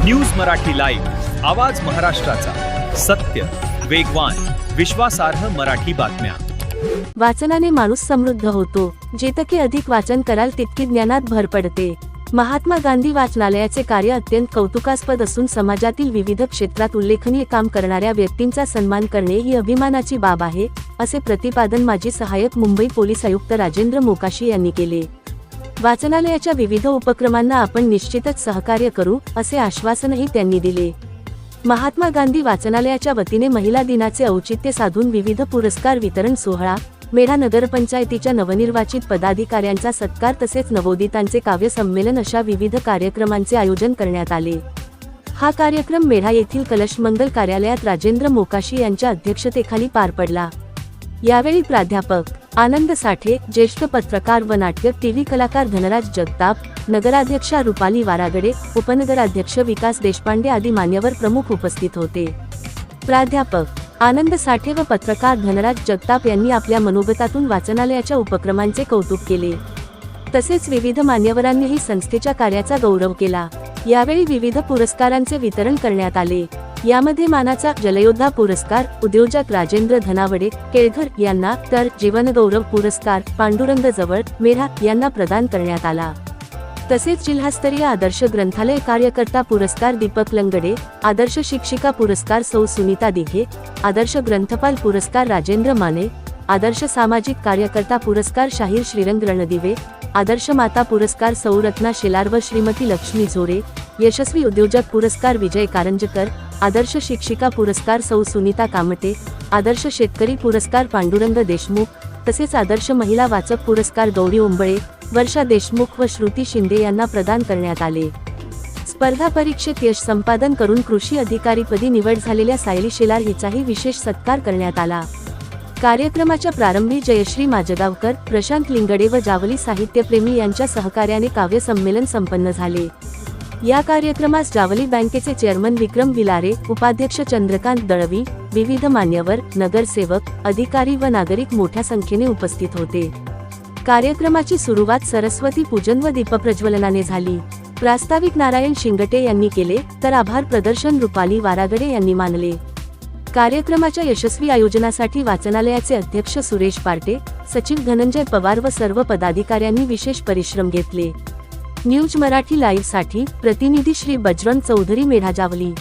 News Marathi live, आवाज महाराष्ट्राचा, सत्य, वेगवान, विश्वासार्ह मराठी बातम्या। वाचनाने माणूस समृद्ध होतो। जितके अधिक वाचन कराल तितकी ज्ञानात भर पडते। महात्मा गांधी वाचनालयाचे कार्य अत्यंत कौतुकास्पद असून समाजातील विविध क्षेत्रात उल्लेखनीय काम करणाऱ्या व्यक्तींचा सन्मान करणे ही अभिमानाची बाब आहे, असे प्रतिपादन माजी सहाय्यक मुंबई पोलीस आयुक्त राजेंद्र मोकाशी यांनी केले। वाचनालयाच्या विविध उपक्रमांना आपण निश्चितच सहकार्य करू, असे आश्वासनही त्यांनी दिले। महात्मा गांधी वाचनालयाच्या वतीने महिला दिनाचे औचित्य साधून विविध पुरस्कार वितरण सोहळा, मेढा नगरपंचायतीच्या नवनिर्वाचित पदाधिकाऱ्यांचा सत्कार तसेच नवोदितांचे काव्य संमेलन अशा विविध कार्यक्रमांचे आयोजन करण्यात आले। हा कार्यक्रम मेढा येथील कलश मंगल कार्यालयात राजेंद्र मोकाशी यांच्या अध्यक्षतेखाली पार पडला। यावेळी प्राध्यापक आनंद साठे, ज्येष्ठ पत्रकार व नाट्य टीव्ही कलाकार धनराज जगताप, नगराध्यक्षा रुपाली वारागडे, उपनगराध्यक्ष विकास देशपांडे आदी मान्यवर प्रमुख उपस्थित होते। प्राध्यापक आनंद साठे व पत्रकार धनराज जगताप यांनी आपल्या मनोगतातून वाचनालयाच्या उपक्रमांचे कौतुक केले। तसेच विविध मान्यवरांनीही संस्थेच्या कार्याचा गौरव केला। यावेळी विविध पुरस्कारांचे वितरण करण्यात आले। यामध्ये मानाचा जलयोद्धा पुरस्कार उद्योजक राजेंद्र धनावडे केळघर यांना, तर जीवनगौरव पुरस्कार पांडुरंग जवळ मेढा यांना प्रदान करण्यात आला। तसेच जिल्हास्तरीय आदर्श ग्रंथालय कार्यकर्ता पुरस्कार दीपक लंगडे, आदर्श शिक्षिका पुरस्कार सौ सुनीता दिघे, आदर्श ग्रंथपाल पुरस्कार राजेंद्र माने, आदर्श सामाजिक कार्यकर्ता पुरस्कार शाहीर श्रीरंग रणदिवे, आदर्श माता पुरस्कार सौ रत्ना शेलार व श्रीमती लक्ष्मी झोरे, यशस्वी उद्योजक पुरस्कार विजय कारंजकर, आदर्श शिक्षिका पुरस्कार सौ सुनीता कामटे, आदर्श शेतकरी पुरस्कार पांडुरंग देशमुख, तसेच आदर्श महिला वाचक पुरस्कार गौरी उंबळे, वर्षा देशमुख व श्रुती शिंदे यांना प्रदान करण्यात आले। स्पर्धा परीक्षेत यश संपादन करून कृषी अधिकारीपदी निवड झालेल्या सायली शेलार हिचाही विशेष सत्कार करण्यात आला। कार्यक्रमाच्या प्रारंभी जयश्री माजगावकर, प्रशांत लिंगडे व जावली साहित्यप्रेमी यांच्या सहकार्याने काव्य संमेलन संपन्न झाले। या कार्यक्रमास जावली बँकेचे चेअरमन विक्रम विलारे, उपाध्यक्ष चंद्रकांत दळवी, विविध मान्यवर, नगरसेवक, अधिकारी व नागरिक मोठ्या संख्येने उपस्थित होते। कार्यक्रमाची सुरुवात सरस्वती पूजन व दीपप्रज्वलनाने झाली। प्रास्ताविक नारायण शिंगटे यांनी केले, तर आभार प्रदर्शन रुपाली वारागडे यांनी मानले। कार्यक्रमाच्या यशस्वी आयोजनासाठी वाचनालयाचे अध्यक्ष सुरेश पार्टे, सचिव धनंजय पवार व सर्व पदाधिकाऱ्यांनी विशेष परिश्रम घेतले। न्यूज मराठी लाईव्ह साठी प्रतिनिधी श्री बजरंग चौधरी, मेढा, जावली।